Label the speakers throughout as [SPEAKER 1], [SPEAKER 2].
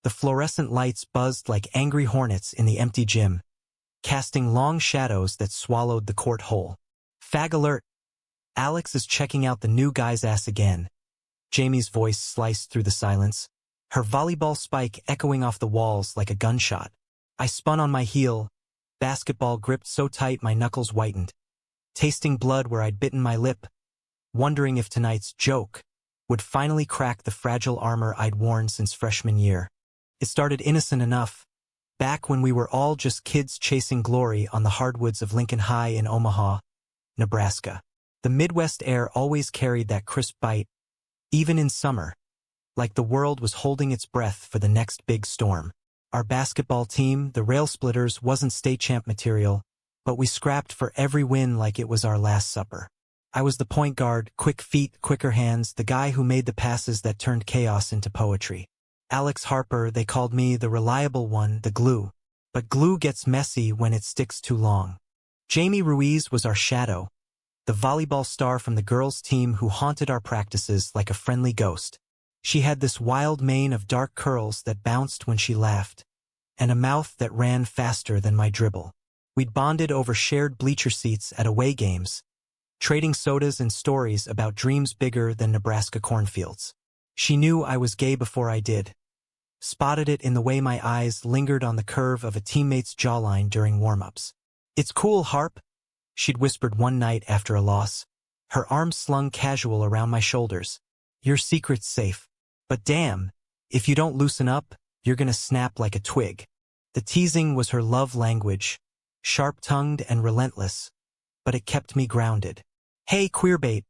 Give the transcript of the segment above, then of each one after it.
[SPEAKER 1] The fluorescent lights buzzed like angry hornets in the empty gym, casting long shadows that swallowed the court whole. Fag alert! Alex is checking out the new guy's ass again. Jamie's voice sliced through the silence, her volleyball spike echoing off the walls like a gunshot. I spun on my heel, basketball gripped so tight my knuckles whitened, tasting blood where I'd bitten my lip, wondering if tonight's joke would finally crack the fragile armor I'd worn since freshman year. It started innocent enough, back when we were all just kids chasing glory on the hardwoods of Lincoln High in Omaha, Nebraska. The Midwest air always carried that crisp bite, even in summer, like the world was holding its breath for the next big storm. Our basketball team, the Rail Splitters, wasn't state champ material, but we scrapped for every win like it was our last supper. I was the point guard, quick feet, quicker hands, the guy who made the passes that turned chaos into poetry. Alex Harper, they called me the reliable one, the glue. But glue gets messy when it sticks too long. Jamie Ruiz was our shadow, the volleyball star from the girls' team who haunted our practices like a friendly ghost. She had this wild mane of dark curls that bounced when she laughed, and a mouth that ran faster than my dribble. We'd bonded over shared bleacher seats at away games, trading sodas and stories about dreams bigger than Nebraska cornfields. She knew I was gay before I did, spotted it in the way my eyes lingered on the curve of a teammate's jawline during warm-ups. "It's cool, Harp," she'd whispered one night after a loss, her arms slung casual around my shoulders. "Your secret's safe. But damn, if you don't loosen up, you're gonna snap like a twig." The teasing was her love language, sharp-tongued and relentless, but it kept me grounded. "Hey, queerbait,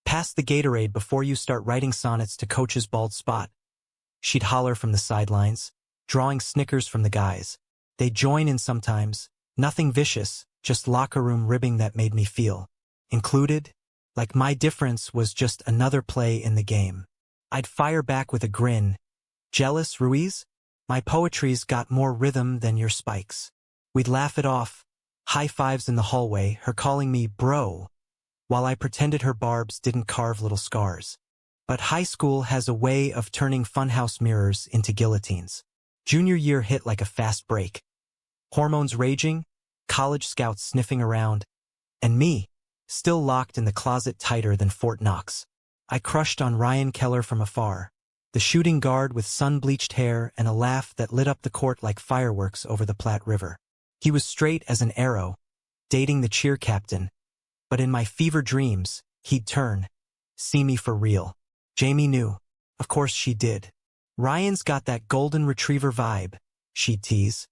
[SPEAKER 1] pass the Gatorade before you start writing sonnets to Coach's bald spot." She'd holler from the sidelines, drawing snickers from the guys. They'd join in sometimes, nothing vicious, just locker room ribbing that made me feel included, like my difference was just another play in the game. I'd fire back with a grin. "Jealous, Ruiz? My poetry's got more rhythm than your spikes." We'd laugh it off, high fives in the hallway, her calling me bro, while I pretended her barbs didn't carve little scars. But high school has a way of turning funhouse mirrors into guillotines. Junior year hit like a fast break. Hormones raging, college scouts sniffing around, and me, still locked in the closet tighter than Fort Knox. I crushed on Ryan Keller from afar, the shooting guard with sun-bleached hair and a laugh that lit up the court like fireworks over the Platte River. He was straight as an arrow, dating the cheer captain, but in my fever dreams, he'd turn, see me for real. Jamie knew. Of course she did. "Ryan's got that golden retriever vibe," she'd tease,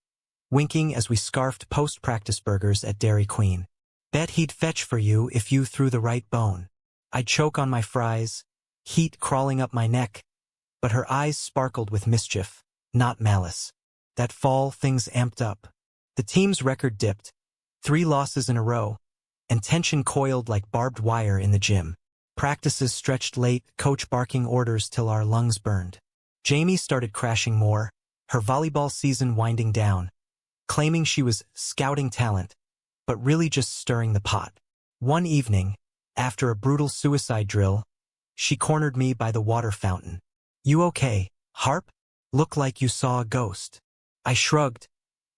[SPEAKER 1] winking as we scarfed post-practice burgers at Dairy Queen. "Bet he'd fetch for you if you threw the right bone." I'd choke on my fries, heat crawling up my neck, but her eyes sparkled with mischief, not malice. That fall, things amped up. The team's record dipped, 3 losses in a row, and tension coiled like barbed wire in the gym. Practices stretched late, coach barking orders till our lungs burned. Jamie started crashing more, her volleyball season winding down, claiming she was scouting talent, but really just stirring the pot. One evening, after a brutal suicide drill, she cornered me by the water fountain. "You okay, Harp? Look like you saw a ghost." I shrugged,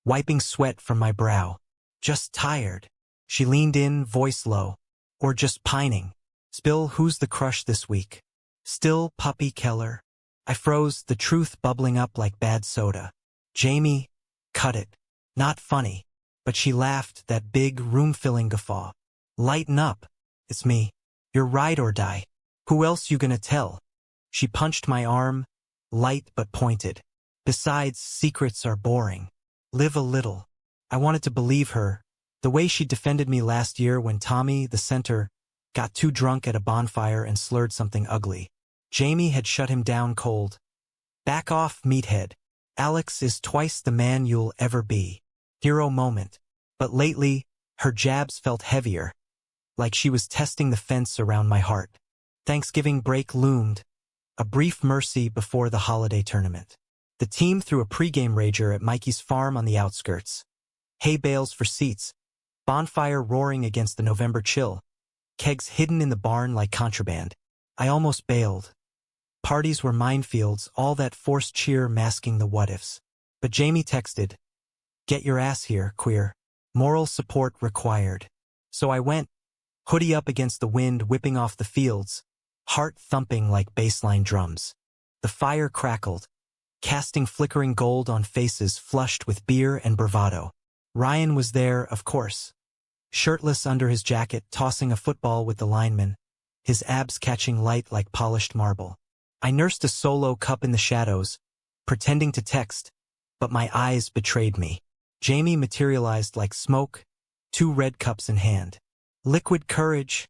[SPEAKER 1] wiping sweat from my brow. "Just tired." She leaned in, voice low. "Or just pining. Spill, who's the crush this week?" "Still Puppy Keller." I froze, the truth bubbling up like bad soda. "Jamie, cut it. Not funny." But she laughed, that big, room-filling guffaw. "Lighten up. It's me. You're ride or die. Who else you gonna tell?" She punched my arm, light but pointed. "Besides, secrets are boring. Live a little." I wanted to believe her, the way she defended me last year when Tommy, the center, got too drunk at a bonfire and slurred something ugly. Jamie had shut him down cold. "Back off, meathead. Alex is twice the man you'll ever be." Hero moment. But lately, her jabs felt heavier, like she was testing the fence around my heart. Thanksgiving break loomed, a brief mercy before the holiday tournament. The team threw a pregame rager at Mikey's farm on the outskirts. Hay bales for seats, bonfire roaring against the November chill, kegs hidden in the barn like contraband. I almost bailed, Parties were minefields, all that forced cheer masking the what-ifs. But Jamie texted, "Get your ass here, queer. Moral support required." So I went, hoodie up against the wind whipping off the fields, heart thumping like bassline drums. The fire crackled, casting flickering gold on faces flushed with beer and bravado. Ryan was there, of course, shirtless under his jacket, tossing a football with the linemen, his abs catching light like polished marble. I nursed a solo cup in the shadows, pretending to text, but my eyes betrayed me. Jamie materialized like smoke, 2 red cups in hand. "Liquid courage."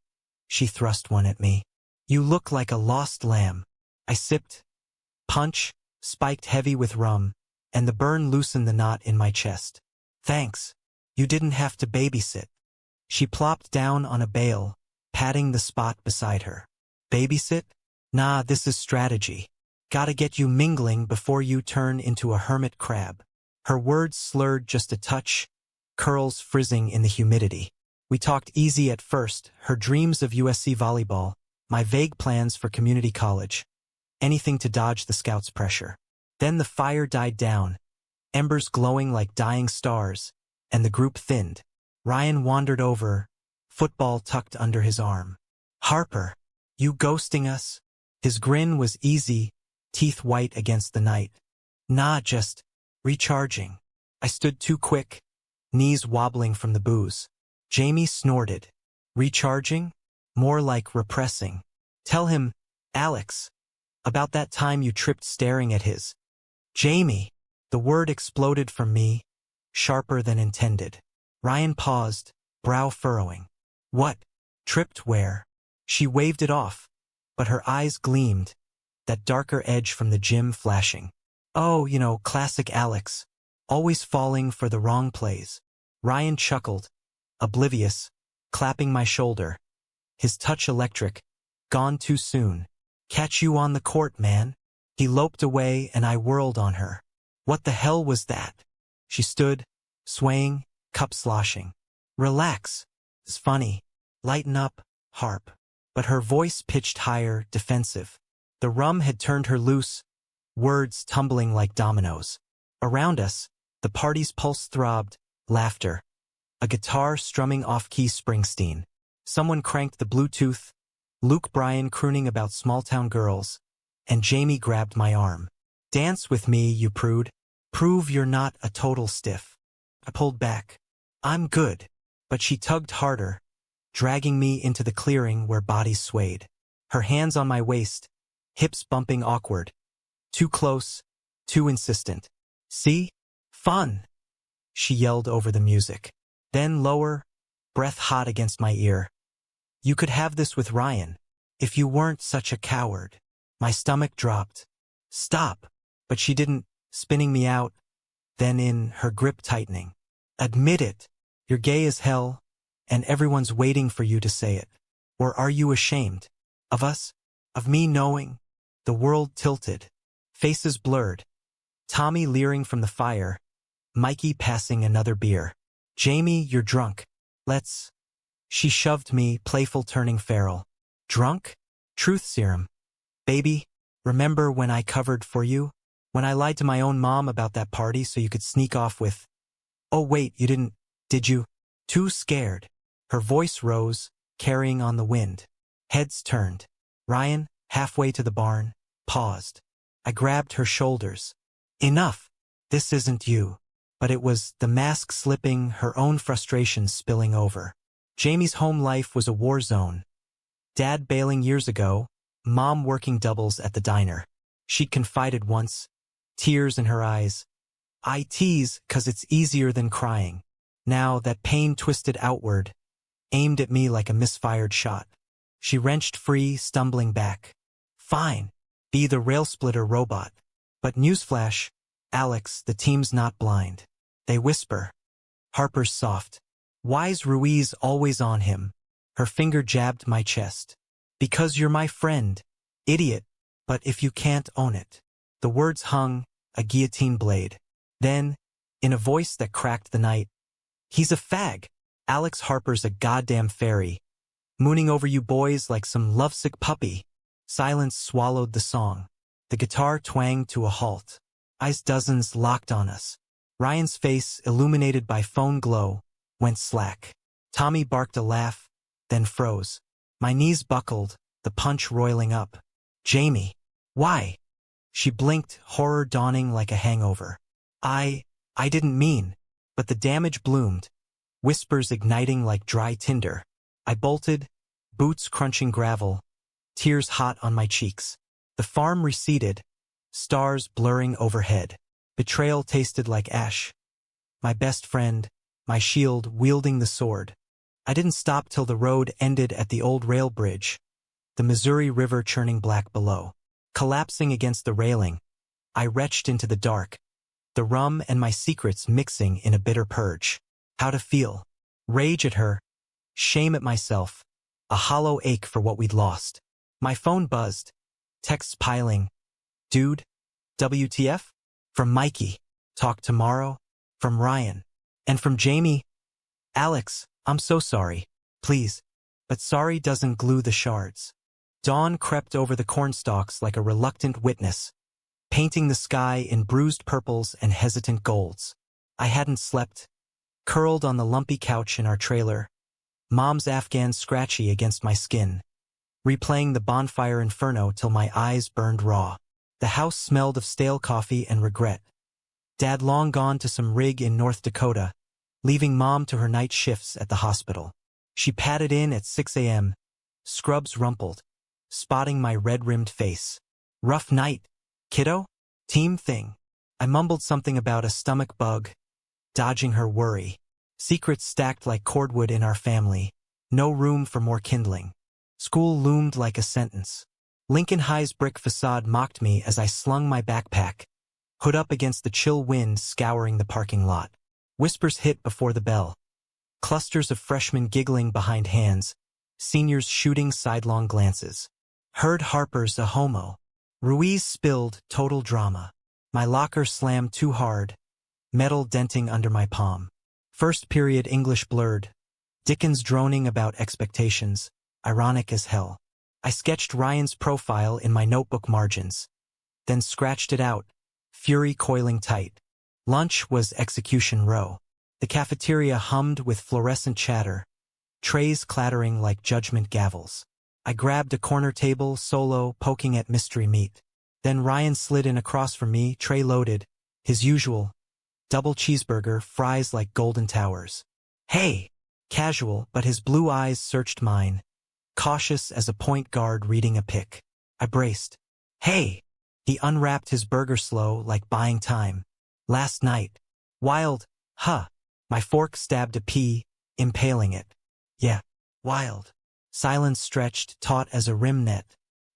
[SPEAKER 1] She thrust one at me. "You look like a lost lamb." I sipped. Punch, spiked heavy with rum, and the burn loosened the knot in my chest. "Thanks. You didn't have to babysit." She plopped down on a bale, patting the spot beside her. "Babysit? Nah, this is strategy. Gotta get you mingling before you turn into a hermit crab." Her words slurred just a touch, curls frizzing in the humidity. We talked easy at first, her dreams of USC volleyball, my vague plans for community college, anything to dodge the scouts' pressure. Then the fire died down, embers glowing like dying stars, and the group thinned. Ryan wandered over, football tucked under his arm. "Harper, you ghosting us?" His grin was easy, teeth white against the night. "Nah, just recharging." I stood too quick, knees wobbling from the booze. Jamie snorted. "Recharging? More like repressing. Tell him, Alex, about that time you tripped staring at his." "Jamie!" The word exploded from me, sharper than intended. Ryan paused, brow furrowing. "What? Tripped where?" She waved it off, but her eyes gleamed, that darker edge from the gym flashing. "Oh, classic Alex. Always falling for the wrong plays." Ryan chuckled, oblivious, clapping my shoulder. His touch electric, gone too soon. "Catch you on the court, man." He loped away and I whirled on her. "What the hell was that?" She stood, swaying, cup sloshing. "Relax. It's funny. Lighten up, Harp." But her voice pitched higher, defensive. The rum had turned her loose, words tumbling like dominoes. Around us, the party's pulse throbbed, laughter. A guitar strumming off-key Springsteen. Someone cranked the Bluetooth, Luke Bryan crooning about small-town girls, and Jamie grabbed my arm. "Dance with me, you prude. Prove you're not a total stiff." I pulled back. "I'm good." But she tugged harder, dragging me into the clearing where bodies swayed. Her hands on my waist, hips bumping awkward. Too close, too insistent. "See? Fun!" she yelled over the music. Then lower, breath hot against my ear. "You could have this with Ryan, if you weren't such a coward." My stomach dropped. "Stop." But she didn't, spinning me out, then in, her grip tightening. "Admit it. You're gay as hell, and everyone's waiting for you to say it. Or are you ashamed? Of us? Of me knowing?" The world tilted. Faces blurred. Tommy leering from the fire. Mikey passing another beer. "Jamie, you're drunk. Let's..." She shoved me, playful turning feral. "Drunk? Truth serum. Baby, remember when I covered for you? When I lied to my own mom about that party so you could sneak off with..." "Oh wait, you didn't, did you?" Too scared. Her voice rose, carrying on the wind. Heads turned. Ryan, halfway to the barn, paused. I grabbed her shoulders. "Enough. This isn't you." But it was the mask slipping, her own frustrations spilling over. Jamie's home life was a war zone. Dad bailing years ago, Mom working doubles at the diner. She'd confided once, tears in her eyes. "I tease 'cause it's easier than crying." Now that pain twisted outward, aimed at me like a misfired shot. She wrenched free, stumbling back. "Fine. Be the rail splitter robot." But newsflash, Alex, the team's not blind. They whisper. Harper's soft. Why's Ruiz always on him? Her finger jabbed my chest. "Because you're my friend, idiot, but if you can't own it." The words hung, a guillotine blade. Then, in a voice that cracked the night, "He's a fag. Alex Harper's a goddamn fairy, mooning over you boys like some lovesick puppy." Silence swallowed the song. The guitar twanged to a halt. Eyes dozens locked on us. Ryan's face, illuminated by phone glow, went slack. Tommy barked a laugh, then froze. My knees buckled, the punch roiling up. Jamie. Why? She blinked, horror dawning like a hangover. I didn't mean. But the damage bloomed, whispers igniting like dry tinder. I bolted, boots crunching gravel, tears hot on my cheeks. The farm receded, stars blurring overhead. Betrayal tasted like ash. My best friend, my shield wielding the sword. I didn't stop till the road ended at the old rail bridge, the Missouri River churning black below. Collapsing against the railing, I retched into the dark, the rum and my secrets mixing in a bitter purge. How to feel. Rage at her, shame at myself, a hollow ache for what we'd lost. My phone buzzed, texts piling. Dude, WTF? From Mikey, talk tomorrow. From Ryan. And from Jamie. Alex, I'm so sorry. Please. But sorry doesn't glue the shards. Dawn crept over the cornstalks like a reluctant witness, painting the sky in bruised purples and hesitant golds. I hadn't slept, curled on the lumpy couch in our trailer, Mom's Afghan scratchy against my skin, replaying the bonfire inferno till my eyes burned raw. The house smelled of stale coffee and regret. Dad long gone to some rig in North Dakota, leaving Mom to her night shifts at the hospital. She padded in at 6 a.m., scrubs rumpled, spotting my red-rimmed face. Rough night, kiddo? Team thing. I mumbled something about a stomach bug, dodging her worry. Secrets stacked like cordwood in our family. No room for more kindling. School loomed like a sentence. Lincoln High's brick facade mocked me as I slung my backpack, hood up against the chill wind scouring the parking lot. Whispers hit before the bell. Clusters of freshmen giggling behind hands, seniors shooting sidelong glances. Heard Harper's a homo. Ruiz spilled, total drama. My locker slammed too hard, metal denting under my palm. First period English blurred. Dickens droning about expectations, ironic as hell. I sketched Ryan's profile in my notebook margins, then scratched it out, fury coiling tight. Lunch was execution row. The cafeteria hummed with fluorescent chatter, trays clattering like judgment gavels. I grabbed a corner table, solo, poking at mystery meat. Then Ryan slid in across from me, tray loaded, his usual, double cheeseburger, fries like golden towers. Hey! Casual, but his blue eyes searched mine, cautious as a point guard reading a pick. I braced. Hey! He unwrapped his burger slow, like buying time. Last night. Wild, huh? My fork stabbed a pea, impaling it. Yeah, wild. Silence stretched, taut as a rim net.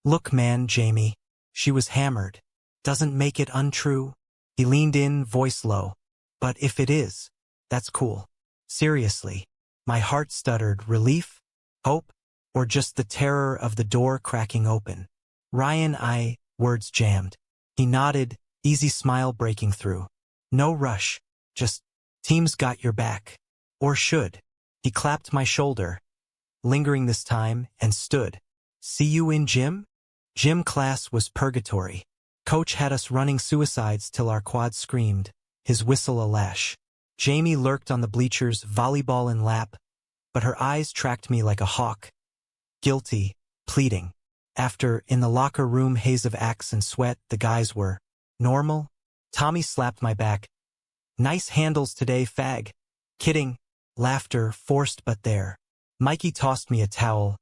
[SPEAKER 1] Look man, Jamie. She was hammered. Doesn't make it untrue. He leaned in, voice low. But if it is, that's cool. Seriously. My heart stuttered, relief? Hope? Or just the terror of the door cracking open? Ryan, words jammed. He nodded, easy smile breaking through. No rush. Just, team's got your back. Or should. He clapped my shoulder, lingering this time, and stood. See you in gym? Gym class was purgatory. Coach had us running suicides till our quads screamed, his whistle a lash. Jamie lurked on the bleachers, volleyball in lap, but her eyes tracked me like a hawk. Guilty, pleading. After, in the locker room haze of axe and sweat, the guys were normal. Tommy slapped my back. Nice handles today, fag. Kidding. Laughter, forced but there. Mikey tossed me a towel.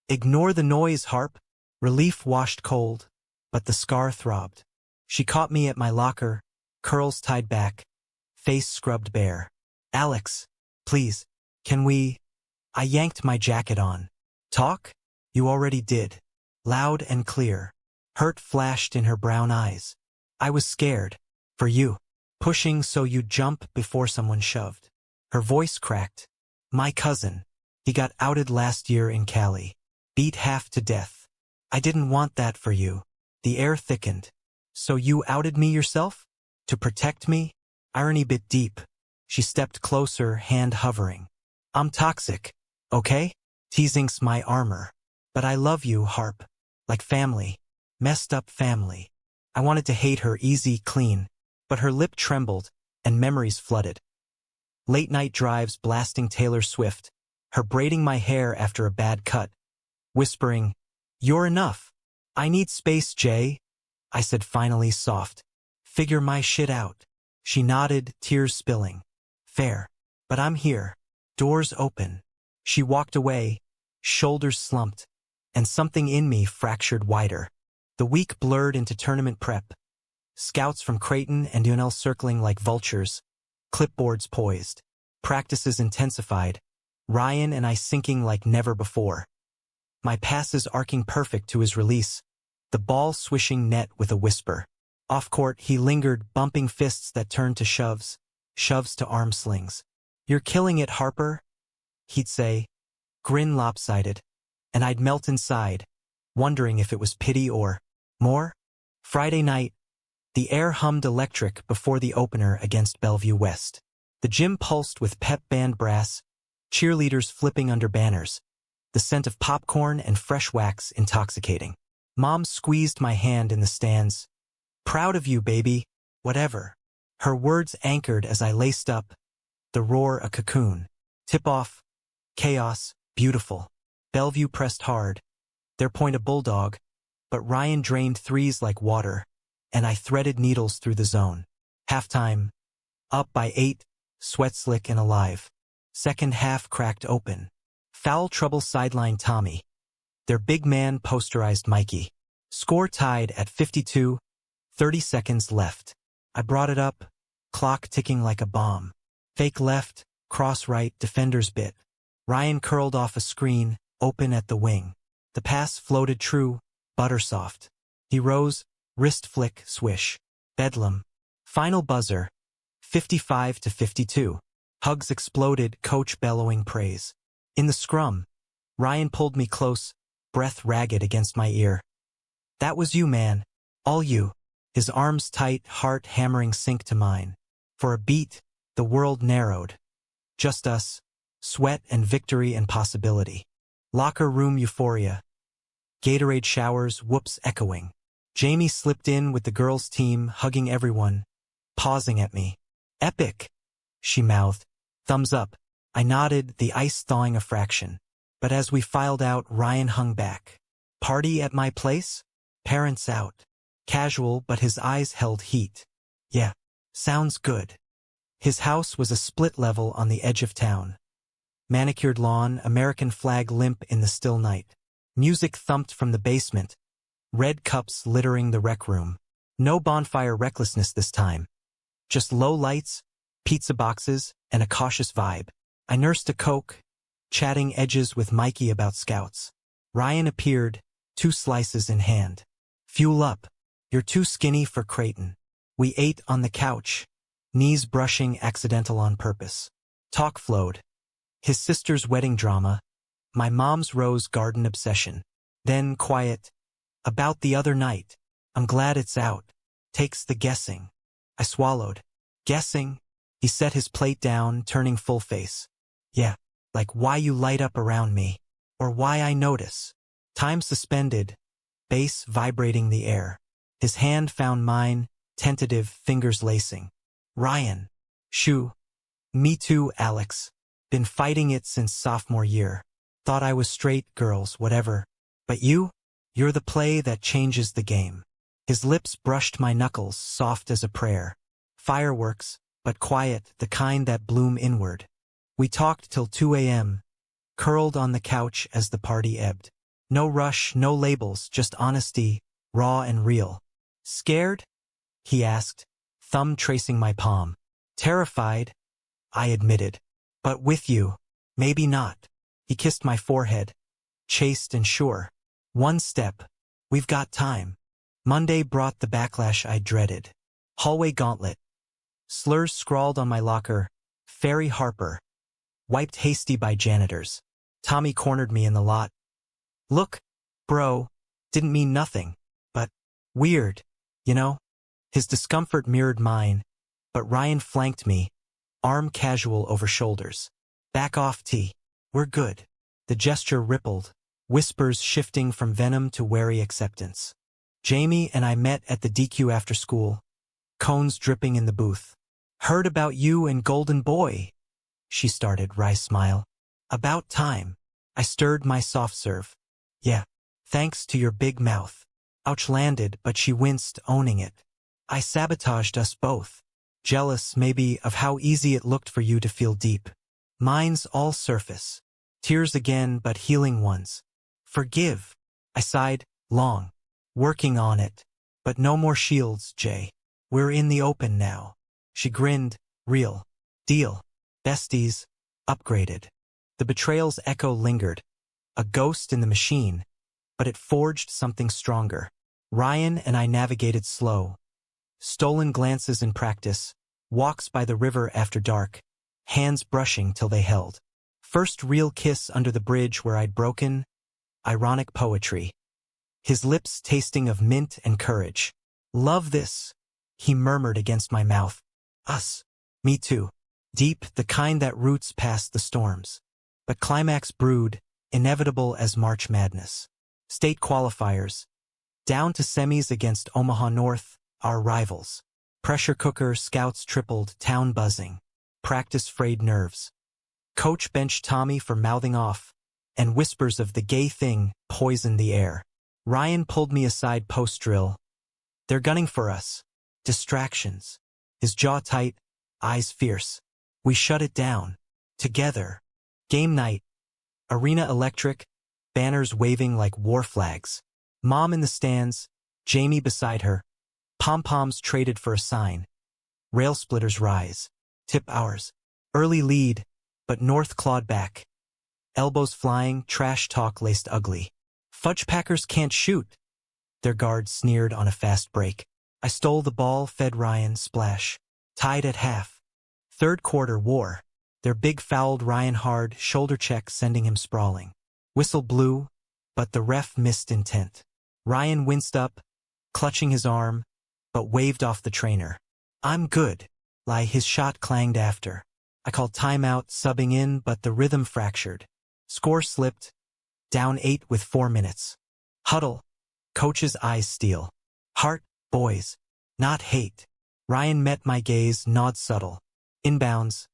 [SPEAKER 1] Ignore the noise, Harp. Relief washed cold, but the scar throbbed. She caught me at my locker, curls tied back, face scrubbed bare. Alex, please, can we? I yanked my jacket on. Talk? You already did. Loud and clear. Hurt flashed in her brown eyes. I was scared. For you. Pushing so you'd jump before someone shoved. Her voice cracked. My cousin. He got outed last year in Cali. Beat half to death. I didn't want that for you. The air thickened. So you outed me yourself? To protect me? Irony bit deep. She stepped closer, hand hovering. I'm toxic, okay? Teasing's my armor. But I love you, Harp. Like family. Messed up family. I wanted to hate her easy, clean, but her lip trembled, and memories flooded. Late-night drives blasting Taylor Swift, her braiding my hair after a bad cut, whispering, "You're enough. I need space, Jay," I said finally soft. "Figure my shit out." She nodded, tears spilling. "Fair. But I'm here." Doors open. She walked away, shoulders slumped, and something in me fractured wider. The week blurred into tournament prep. Scouts from Creighton and UNL circling like vultures, clipboards poised. Practices intensified, Ryan and I syncing like never before. My passes arcing perfect to his release, the ball swishing net with a whisper. Off-court, he lingered, bumping fists that turned to shoves, shoves to arm slings. "You're killing it, Harper," he'd say, grin lopsided, and I'd melt inside, wondering if it was pity or more. Friday night, the air hummed electric before the opener against Bellevue West. The gym pulsed with pep band brass, cheerleaders flipping under banners, the scent of popcorn and fresh wax intoxicating. Mom squeezed my hand in the stands. "Proud of you, baby, whatever." Her words anchored as I laced up, the roar a cocoon. Tip-off, chaos, beautiful. Bellevue pressed hard, their point a bulldog, but Ryan drained threes like water, and I threaded needles through the zone. Halftime, up by 8, sweat slick and alive. Second half cracked open. Foul trouble sideline Tommy. Their big man posterized Mikey. Score tied at 52, 30 seconds left. I brought it up, clock ticking like a bomb. Fake left, cross right, defender's bit. Ryan curled off a screen, open at the wing. The pass floated true, buttersoft. He rose, wrist flick, swish. Bedlam. Final buzzer, 55-52. Hugs exploded, coach bellowing praise. In the scrum, Ryan pulled me close, breath ragged against my ear. "That was you, man. All you." His arms tight, heart hammering sync to mine. For a beat, the world narrowed. Just us, sweat and victory and possibility. Locker room euphoria. Gatorade showers, whoops echoing. Jamie slipped in with the girls' team, hugging everyone, pausing at me. "Epic," she mouthed. Thumbs up. I nodded, the ice thawing a fraction. But as we filed out, Ryan hung back. "Party at my place? Parents out." Casual, but his eyes held heat. "Yeah, sounds good." His house was a split level on the edge of town. Manicured lawn, American flag limp in the still night. Music thumped from the basement, red cups littering the rec room. No bonfire recklessness this time. Just low lights, pizza boxes, and a cautious vibe. I nursed a Coke, chatting edges with Mikey about scouts. Ryan appeared, 2 slices in hand. "Fuel up. You're too skinny for Creighton." We ate on the couch, knees brushing accidental on purpose. Talk flowed. His sister's wedding drama, my mom's rose garden obsession. Then quiet. "About the other night. I'm glad it's out. Takes the guessing." I swallowed. "Guessing?" He set his plate down, turning full face. "Yeah, like why you light up around me. Or why I notice." Time suspended, bass vibrating the air. His hand found mine, tentative, fingers lacing. "Ryan." "Shoo." "Me too, Alex. Been fighting it since sophomore year. Thought I was straight, girls, whatever. But you're the play that changes the game." His lips brushed my knuckles, soft as a prayer. Fireworks, but quiet, the kind that bloom inward. We talked till 2 a.m., curled on the couch as the party ebbed. No rush, no labels, just honesty, raw and real. "Scared?" he asked, thumb tracing my palm. "Terrified," I admitted. "But with you, maybe not." He kissed my forehead, chaste and sure. "One step. We've got time." Monday brought the backlash I dreaded. Hallway gauntlet. Slurs scrawled on my locker, "Ferry Harper." Wiped hasty by janitors. Tommy cornered me in the lot. "Look, bro, didn't mean nothing, but weird, you know?" His discomfort mirrored mine, but Ryan flanked me, arm casual over shoulders. "Back off, T. We're good." The gesture rippled, whispers shifting from venom to wary acceptance. Jamie and I met at the DQ after school, cones dripping in the booth. Heard about you and Golden Boy, she started, wry smile. About time. I stirred my soft serve. Yeah, thanks to your big mouth. Ouch landed, but she winced, owning it. I sabotaged us both. Jealous, maybe, of how easy it looked for you to feel deep. Mine's all surface. Tears again, but healing ones. Forgive. I sighed, long. Working on it. But no more shields, Jay. We're in the open now. She grinned. Real. Deal. Besties. Upgraded. The betrayal's echo lingered. A ghost in the machine. But it forged something stronger. Ryan and I navigated slow. Stolen glances in practice. Walks by the river after dark. Hands brushing till they held. First real kiss under the bridge where I'd broken. Ironic poetry. His lips tasting of mint and courage. Love this, he murmured against my mouth. Us. Me too. Deep, the kind that roots past the storms. But climax brewed, inevitable as March Madness. State qualifiers. Down to semis against Omaha North, our rivals. Pressure cooker, scouts tripled, town buzzing. Practice frayed nerves. Coach benched Tommy for mouthing off, and whispers of the gay thing poisoned the air. Ryan pulled me aside post-drill. They're gunning for us. Distractions. His jaw tight, eyes fierce. We shut it down. Together. Game night. Arena electric, banners waving like war flags. Mom in the stands, Jamie beside her. Pom-poms traded for a sign. Rail splitters rise. Tip ours. Early lead, but North clawed back. Elbows flying, trash talk laced ugly. Fudge packers can't shoot. Their guard sneered on a fast break. I stole the ball, fed Ryan, splash. Tied at half. Third quarter war. Their big fouled Ryan hard, shoulder check sending him sprawling. Whistle blew, but the ref missed intent. Ryan winced up, clutching his arm, but waved off the trainer. I'm good. His shot clanged after. I called timeout, subbing in, but the rhythm fractured. Score slipped. Down 8 with 4 minutes. Huddle. Coach's eyes steel. Heart, boys. Not hate. Ryan met my gaze, nod subtle. Inbounds.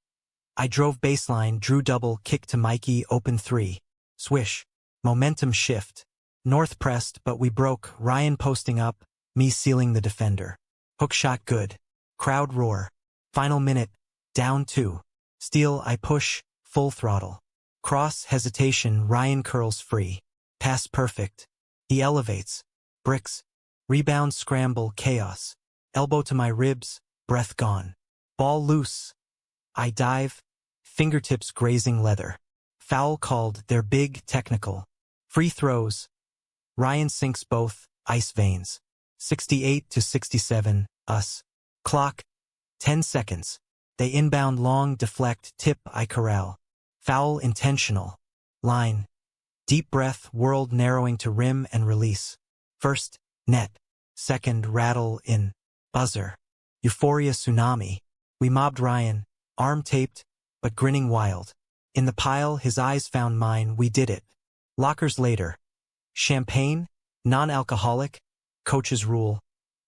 [SPEAKER 1] I drove baseline, drew double, kick to Mikey, open 3. Swish. Momentum shift. North pressed, but we broke, Ryan posting up, me sealing the defender. Hook shot good. Crowd roar. Final minute. Down 2. Steal, I push, full throttle. Cross, hesitation, Ryan curls free. Pass perfect. He elevates. Bricks. Rebound, scramble, chaos. Elbow to my ribs, breath gone. Ball loose. I dive. Fingertips grazing leather. Foul called, they're big, technical. Free throws. Ryan sinks both, ice veins. 68-67, us. Clock. 10 seconds. They inbound long, deflect, tip, I corral. Foul intentional. Line. Deep breath, world narrowing to rim and release. First, net. Second, rattle in. Buzzer. Euphoria tsunami. We mobbed Ryan, arm taped, but grinning wild. In the pile, his eyes found mine, we did it. Lockers later. Champagne, non-alcoholic, coach's rule.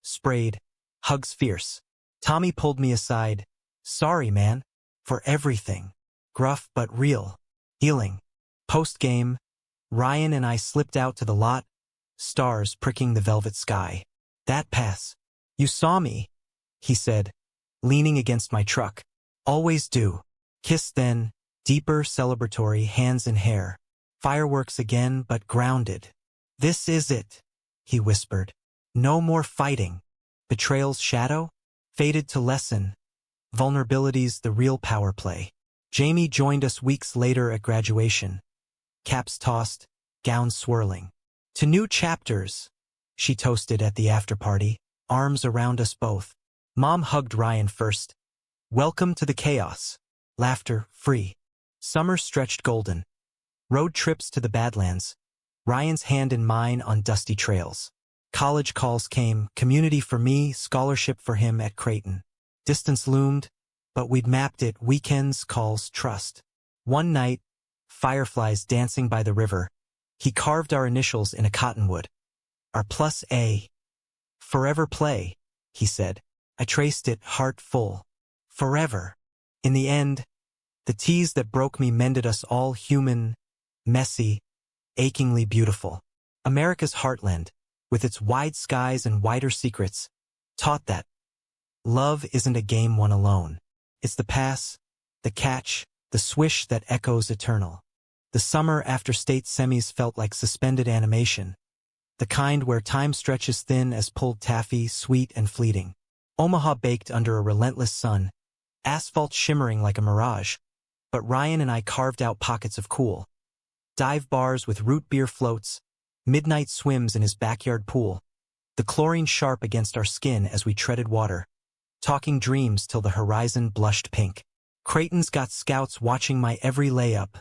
[SPEAKER 1] Sprayed, hugs fierce. Tommy pulled me aside. Sorry, man. For everything. Gruff but real. Healing. Post-game, Ryan and I slipped out to the lot, stars pricking the velvet sky. That pass. You saw me, he said, leaning against my truck. Always do. Kiss then, deeper, celebratory, hands in hair. Fireworks again, but grounded. This is it, he whispered. No more fighting. Betrayal's shadow? Faded to lessen. Vulnerability's the real power play. Jamie joined us weeks later at graduation. Caps tossed, gowns swirling. To new chapters, she toasted at the after-party, arms around us both. Mom hugged Ryan first. Welcome to the chaos. Laughter, free. Summer stretched golden. Road trips to the Badlands. Ryan's hand in mine on dusty trails. College calls came, community for me, scholarship for him at Creighton. Distance loomed, but we'd mapped it, weekends, calls, trust. One night, fireflies dancing by the river, he carved our initials in a cottonwood. Our +A, Forever play, he said. I traced it, heart full. Forever. In the end, the tease that broke me mended us all, human, messy, achingly beautiful. America's heartland, with its wide skies and wider secrets, taught that love isn't a game won alone. It's the pass, the catch, the swish that echoes eternal. The summer after state semis felt like suspended animation, the kind where time stretches thin as pulled taffy, sweet and fleeting. Omaha baked under a relentless sun, asphalt shimmering like a mirage, but Ryan and I carved out pockets of cool. Dive bars with root beer floats, midnight swims in his backyard pool, the chlorine sharp against our skin as we treaded water, talking dreams till the horizon blushed pink. Creighton's got scouts watching my every layup,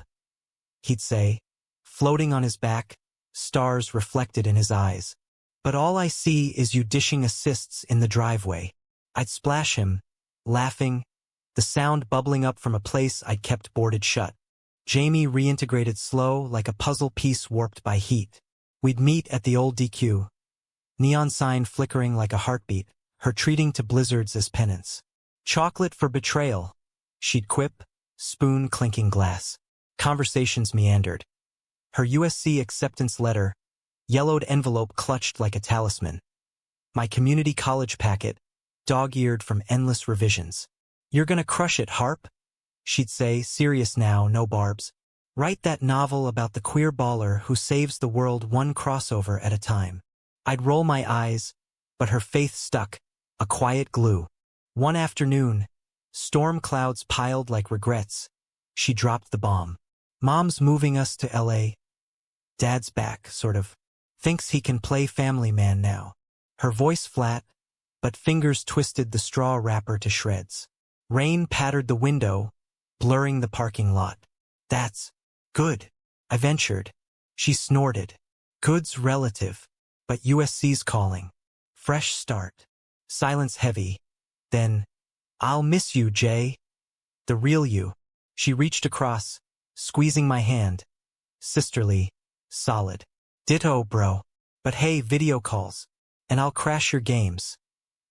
[SPEAKER 1] he'd say, floating on his back, stars reflected in his eyes. But all I see is you dishing assists in the driveway. I'd splash him, laughing, the sound bubbling up from a place I'd kept boarded shut. Jamie reintegrated slow like a puzzle piece warped by heat. We'd meet at the old DQ, neon sign flickering like a heartbeat, her treating to blizzards as penance. Chocolate for betrayal, she'd quip, spoon clinking glass. Conversations meandered. Her USC acceptance letter, yellowed envelope clutched like a talisman. My community college packet, dog-eared from endless revisions. You're gonna crush it, Harp, she'd say, serious now, no barbs. Write that novel about the queer baller who saves the world one crossover at a time. I'd roll my eyes, but her faith stuck, a quiet glue. One afternoon, storm clouds piled like regrets. She dropped the bomb. Mom's moving us to LA. Dad's back, sort of. Thinks he can play family man now. Her voice flat, but fingers twisted the straw wrapper to shreds. Rain pattered the window, blurring the parking lot. That's good, I ventured. She snorted. Good's relative, but USC's calling. Fresh start. Silence heavy. Then, I'll miss you, Jay. The real you. She reached across, squeezing my hand. Sisterly, solid. Ditto, bro. But hey, video calls. And I'll crash your games.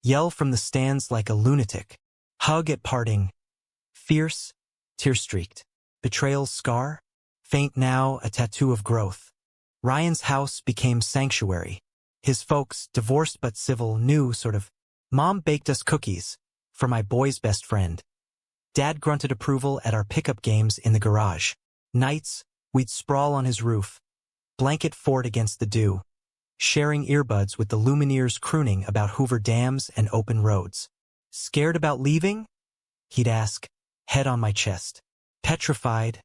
[SPEAKER 1] Yell from the stands like a lunatic. Hug at parting. Fierce, tear-streaked. Betrayal's scar? Faint now, a tattoo of growth. Ryan's house became sanctuary. His folks, divorced but civil, knew, sort of. Mom baked us cookies, for my boy's best friend. Dad grunted approval at our pickup games in the garage. Nights, we'd sprawl on his roof, blanket fort against the dew, sharing earbuds with the Lumineers crooning about Hoover dams and open roads. Scared about leaving? He'd ask, head on my chest. Petrified,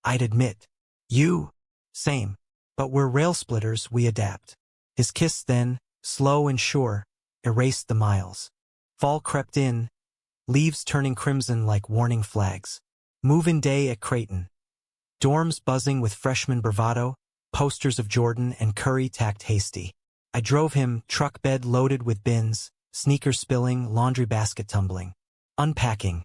[SPEAKER 1] I'd admit. You? Same. But we're rail splitters, we adapt. His kiss then, slow and sure, erased the miles. Fall crept in, leaves turning crimson like warning flags. Move-in day at Creighton. Dorms buzzing with freshman bravado, posters of Jordan and Curry tacked hasty. I drove him, truck bed loaded with bins, sneakers spilling, laundry basket tumbling. Unpacking.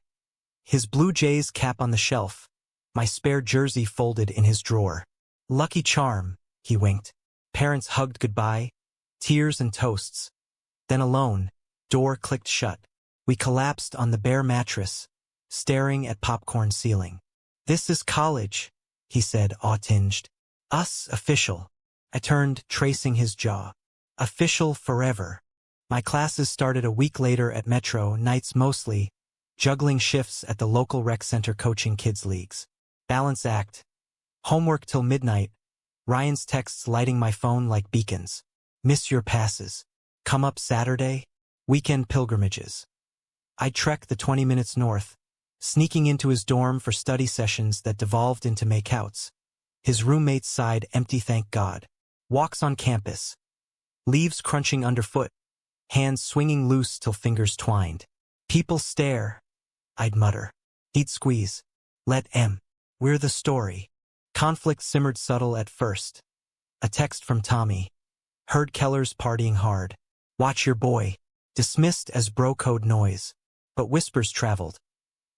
[SPEAKER 1] His Blue Jays cap on the shelf, my spare jersey folded in his drawer. Lucky charm, he winked. Parents hugged goodbye, tears and toasts. Then alone, door clicked shut. We collapsed on the bare mattress, staring at popcorn ceiling. This is college, he said, awe-tinged. Us, official. I turned, tracing his jaw. Official forever. My classes started a week later at Metro, nights mostly, juggling shifts at the local rec center coaching kids' leagues. Balance act. Homework till midnight. Ryan's texts lighting my phone like beacons. Miss your passes. Come up Saturday. Weekend pilgrimages. I'd trek the 20 minutes north, sneaking into his dorm for study sessions that devolved into makeouts. His roommates sighed empty, thank God. Walks on campus. Leaves crunching underfoot. Hands swinging loose till fingers twined. People stare. I'd mutter. He'd squeeze. Let M. We're the story. Conflict simmered subtle at first. A text from Tommy. Heard Keller's partying hard. Watch your boy. Dismissed as bro code noise. But whispers traveled.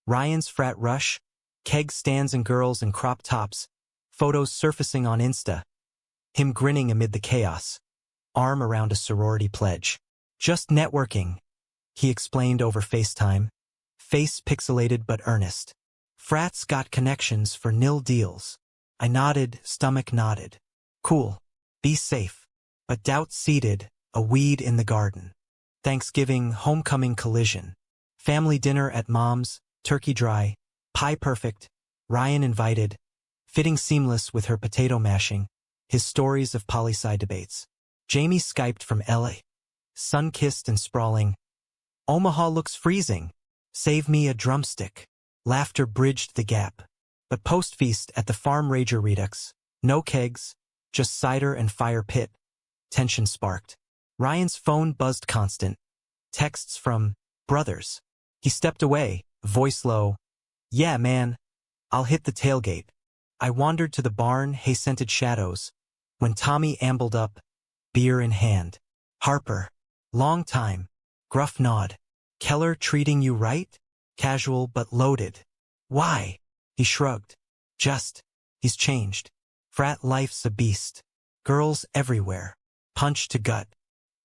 [SPEAKER 1] Ryan's frat rush. Keg stands and girls in crop tops. Photos surfacing on Insta. Him grinning amid the chaos. Arm around a sorority pledge. Just networking, he explained over FaceTime. Face pixelated but earnest. Frats got connections for nil deals. I nodded, stomach nodded. Cool. Be safe. But doubt seeded, a weed in the garden. Thanksgiving, homecoming collision. Family dinner at mom's, turkey dry, pie perfect, Ryan invited, fitting seamless with her potato mashing, his stories of poli-sci debates. Jamie Skyped from LA. Sun-kissed and sprawling. Omaha looks freezing. Save me a drumstick. Laughter bridged the gap. But post-feast at the Farm Rager Redux, no kegs, just cider and fire pit. Tension sparked. Ryan's phone buzzed constant. Texts from brothers. He stepped away, voice low. Yeah, man. I'll hit the tailgate. I wandered to the barn, hay-scented shadows, when Tommy ambled up, beer in hand. Harper. Long time. Gruff nod. Keller treating you right? Casual but loaded. Why? He shrugged. Just. He's changed. Frat life's a beast. Girls everywhere. Punch to gut.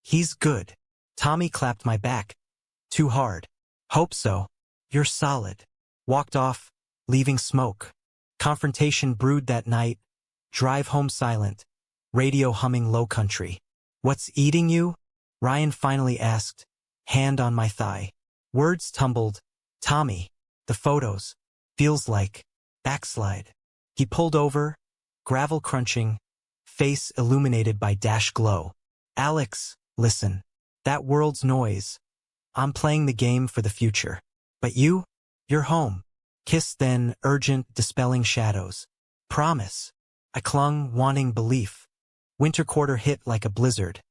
[SPEAKER 1] He's good. Tommy clapped my back. Too hard. Hope so. You're solid. Walked off, leaving smoke. Confrontation brewed that night. Drive home silent. Radio humming low country. What's eating you? Ryan finally asked, hand on my thigh. Words tumbled. Tommy. The photos. Feels like. Backslide. He pulled over, gravel crunching, face illuminated by dash glow. Alex, listen. That world's noise. I'm playing the game for the future. But you? You're home. Kiss then, urgent, dispelling shadows. Promise. I clung, wanting belief. Winter quarter hit like a blizzard.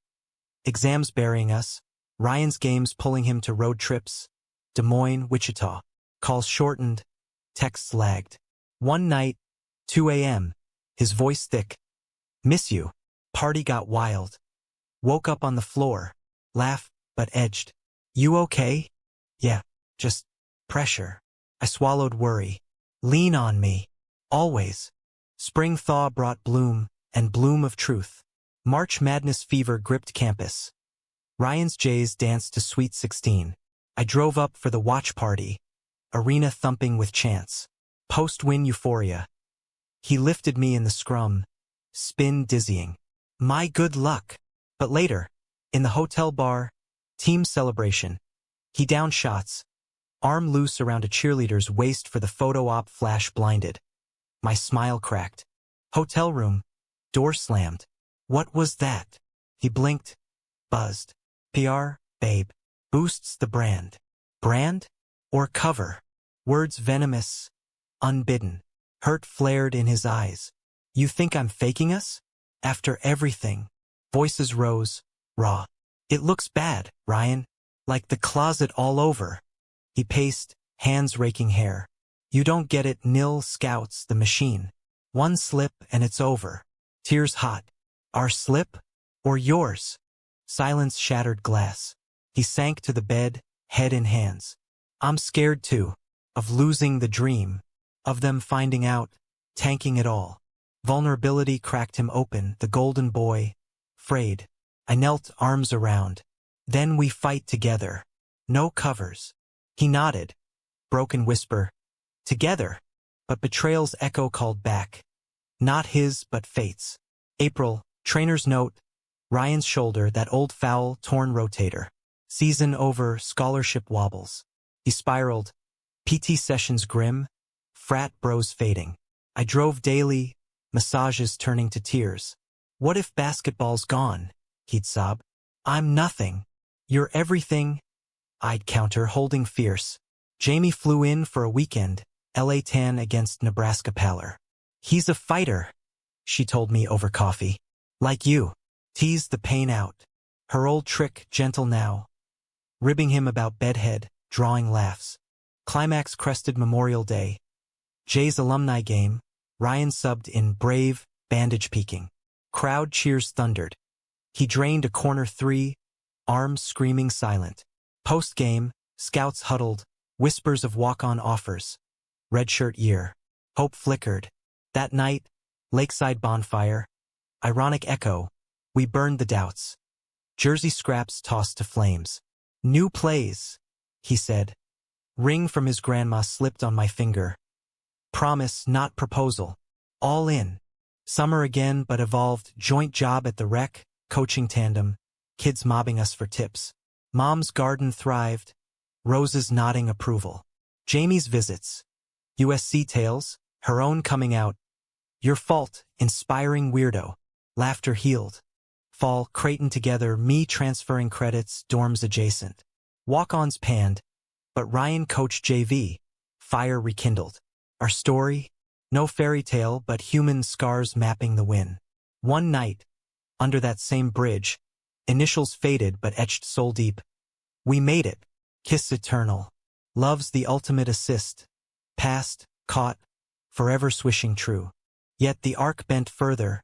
[SPEAKER 1] Exams burying us. Ryan's games pulling him to road trips. Des Moines, Wichita. Calls shortened. Texts lagged. One night, 2 a.m., his voice thick. Miss you. Party got wild. Woke up on the floor. Laugh, but edged. You okay? Yeah, just pressure. I swallowed worry. Lean on me. Always. Spring thaw brought bloom, and bloom of truth. March Madness fever gripped campus. Ryan's Jays danced to Sweet 16. I drove up for the watch party. Arena thumping with chants. Post-win euphoria. He lifted me in the scrum. Spin dizzying. My good luck. But later, in the hotel bar, team celebration. He downed shots. Arm loose around a cheerleader's waist for the photo op flash blinded. My smile cracked. Hotel room. Door slammed. What was that? He blinked. Buzzed. PR, babe. Boosts the brand. Brand? Or cover? Words venomous. Unbidden. Hurt flared in his eyes. You think I'm faking us? After everything. Voices rose. Raw. It looks bad, Ryan. Like the closet all over. He paced, hands raking hair. You don't get it, nil scouts the machine. One slip and it's over. Tears hot. Our slip? Or yours? Silence shattered glass. He sank to the bed, head in hands. I'm scared too. Of losing the dream. Of them finding out. Tanking it all. Vulnerability cracked him open, the golden boy. Frayed. I knelt, arms around. Then we fight together. No covers. He nodded. Broken whisper. Together. But betrayal's echo called back. Not his, but fate's. April, trainer's note. Ryan's shoulder, that old foul, torn rotator. Season over, scholarship wobbles. He spiraled. PT sessions grim. Frat bros fading. I drove daily, massages turning to tears. What if basketball's gone? He'd sob. I'm nothing. You're everything. I'd counter, holding fierce. Jamie flew in for a weekend, LA tan against Nebraska pallor. He's a fighter, she told me over coffee. Like you. Teased the pain out. Her old trick, gentle now. Ribbing him about bedhead, drawing laughs. Climax crested Memorial Day. Jay's alumni game. Ryan subbed in brave, bandage peeking. Crowd cheers thundered. He drained a corner three, arms screaming silent. Post-game, scouts huddled, whispers of walk-on offers. Redshirt year. Hope flickered. That night, lakeside bonfire. Ironic echo. We burned the doubts. Jersey scraps tossed to flames. New plays, he said. Ring from his grandma slipped on my finger. Promise, not proposal. All in. Summer again but evolved. Joint job at the rec, coaching tandem, kids mobbing us for tips. Mom's garden thrived. Roses nodding approval. Jamie's visits. USC tales, her own coming out. Your fault, inspiring weirdo. Laughter healed. Fall, Creighton together, me transferring credits, dorms adjacent. Walk-ons panned, but Ryan coached JV. Fire rekindled. Our story? No fairy tale, but human scars mapping the win. One night, under that same bridge, initials faded but etched soul deep. We made it. Kiss eternal. Love's the ultimate assist. Past, caught, forever swishing true. Yet the arc bent further.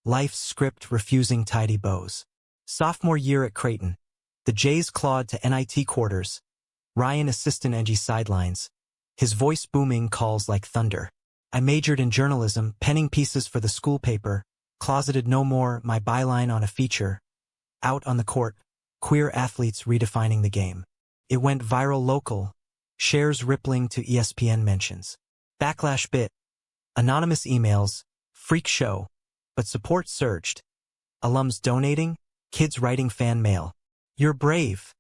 [SPEAKER 1] Life's script refusing tidy bows. Sophomore year at Creighton. The Jays clawed to NIT quarters. Ryan assistant NG sidelines. His voice booming calls like thunder. I majored in journalism, penning pieces for the school paper. Closeted no more, my byline on a feature. Out on the court, queer athletes redefining the game. It went viral local. Shares rippling to ESPN mentions. Backlash bit. Anonymous emails. Freak show. But support surged. Alums donating. Kids writing fan mail. You're brave.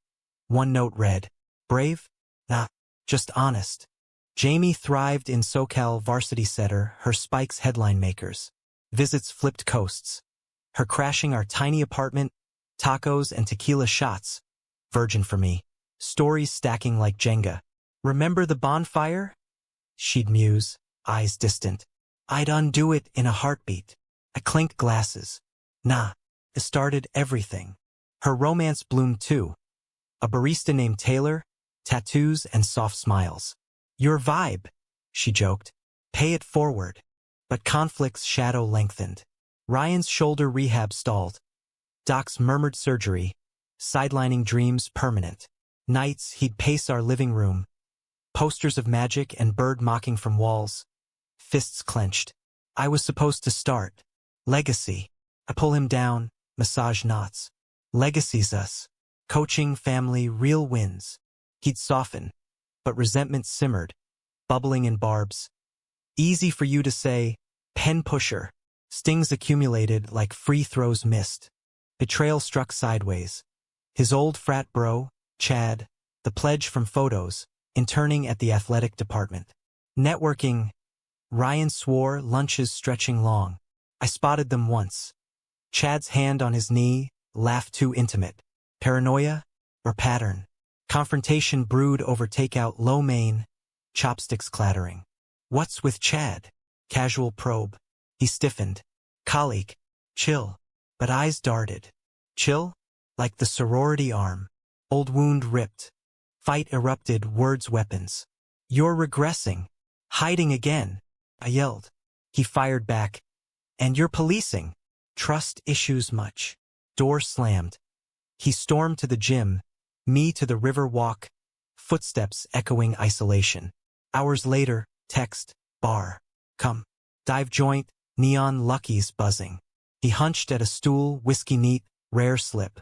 [SPEAKER 1] One note read. Brave? Nah, just honest. Jamie thrived in SoCal varsity setter, her spikes headline makers. Visits flipped coasts. Her crashing our tiny apartment, tacos and tequila shots. Virgin for me. Stories stacking like Jenga. Remember the bonfire? She'd muse, eyes distant. I'd undo it in a heartbeat. I clinked glasses. Nah, it started everything. Her romance bloomed too. A barista named Taylor, tattoos and soft smiles. Your vibe, she joked. Pay it forward. But conflict's shadow lengthened. Ryan's shoulder rehab stalled. Doc's murmured surgery, sidelining dreams permanent. Nights he'd pace our living room. Posters of magic and bird mocking from walls. Fists clenched. I was supposed to start. Legacy. I pull him down, massage knots. Legacy's us. Coaching, family, real wins. He'd soften, but resentment simmered, bubbling in barbs. Easy for you to say, pen pusher. Stings accumulated like free throws missed. Betrayal struck sideways. His old frat bro, Chad, the pledge from photos, interning at the athletic department. Networking. Ryan swore, lunches stretching long. I spotted them once. Chad's hand on his knee, laugh too intimate. Paranoia or pattern? Confrontation brewed over takeout, low main, chopsticks clattering. What's with Chad? Casual probe. He stiffened. Colleague. Chill. But eyes darted. Chill? Like the sorority arm. Old wound ripped. Fight erupted, words weapons. You're regressing. Hiding again. I yelled. He fired back. And you're policing. Trust issues much. Door slammed. He stormed to the gym, me to the river walk, footsteps echoing isolation. Hours later, text, bar. Come. Dive joint, neon luckies buzzing. He hunched at a stool, whiskey neat, rare slip.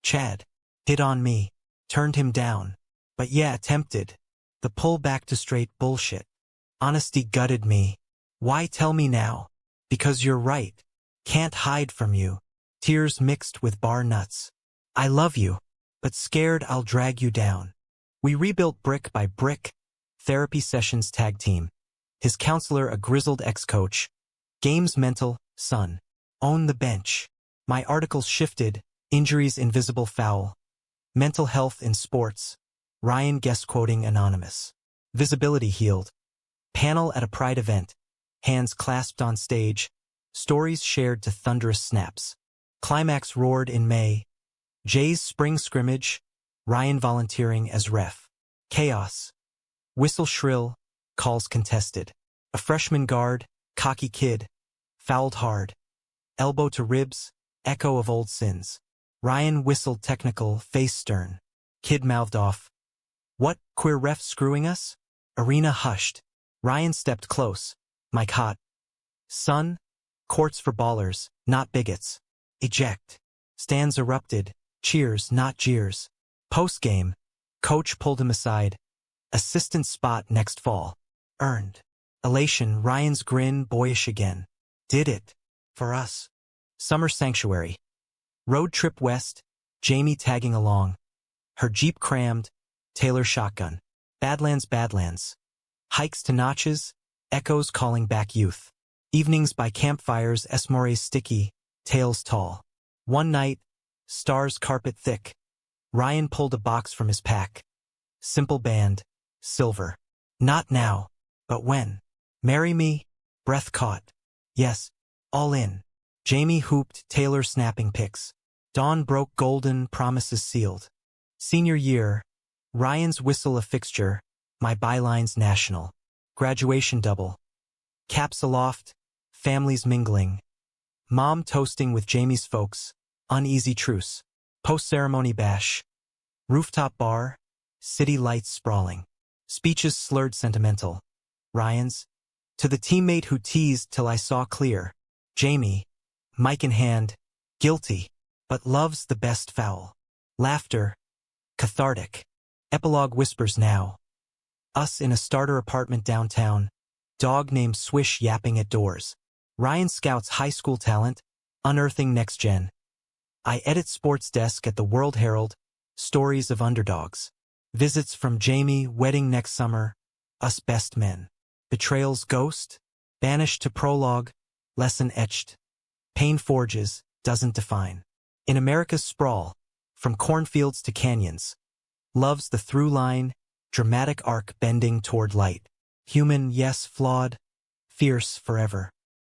[SPEAKER 1] Chad. Hit on me. Turned him down. But yeah, tempted. The pull back to straight bullshit. Honesty gutted me. Why tell me now? Because you're right. Can't hide from you. Tears mixed with bar nuts. I love you, but scared I'll drag you down. We rebuilt brick by brick. Therapy sessions tag team. His counselor a grizzled ex-coach. Games mental, son. Own the bench. My articles shifted. Injuries invisible foul. Mental health in sports. Ryan guest quoting anonymous. Visibility healed. Panel at a pride event. Hands clasped on stage. Stories shared to thunderous snaps. Climax roared in May. Jay's spring scrimmage. Ryan volunteering as ref. Chaos. Whistle shrill. Calls contested. A freshman guard. Cocky kid. Fouled hard. Elbow to ribs. Echo of old sins. Ryan whistled technical, face stern. Kid mouthed off. What, queer ref screwing us? Arena hushed. Ryan stepped close. Mic hot. Son? Courts for ballers, not bigots. Eject. Stands erupted. Cheers, not jeers. Post-game, coach pulled him aside. Assistant spot next fall. Earned. Elation, Ryan's grin boyish again. Did it. For us. Summer sanctuary. Road trip west, Jamie tagging along. Her Jeep crammed, Taylor shotgun. Badlands. Hikes to notches, echoes calling back youth. Evenings by campfires, Esmores sticky, tails tall. One night, stars carpet thick. Ryan pulled a box from his pack. Simple band, silver. Not now, but when? Marry me? Breath caught. Yes, all in. Jamie hooped, Taylor snapping pics. Dawn broke golden, promises sealed. Senior year, Ryan's whistle a fixture, my bylines national. Graduation double. Caps aloft, families mingling. Mom toasting with Jamie's folks, uneasy truce. Post-ceremony bash. Rooftop bar, city lights sprawling. Speeches slurred sentimental. Ryan's. To the teammate who teased till I saw clear. Jamie, mic in hand, guilty, but loves the best foul. Laughter, cathartic. Epilogue whispers now. Us in a starter apartment downtown. Dog named Swish yapping at doors. Ryan scouts high school talent, unearthing next gen. I edit sports desk at the World Herald, stories of underdogs. Visits from Jamie, wedding next summer, us best men. Betrayal's ghost, banished to prologue, lesson etched. Pain forges, doesn't define. In America's sprawl, from cornfields to canyons. Loves the through line, dramatic arc bending toward light. Human, yes, flawed, fierce forever.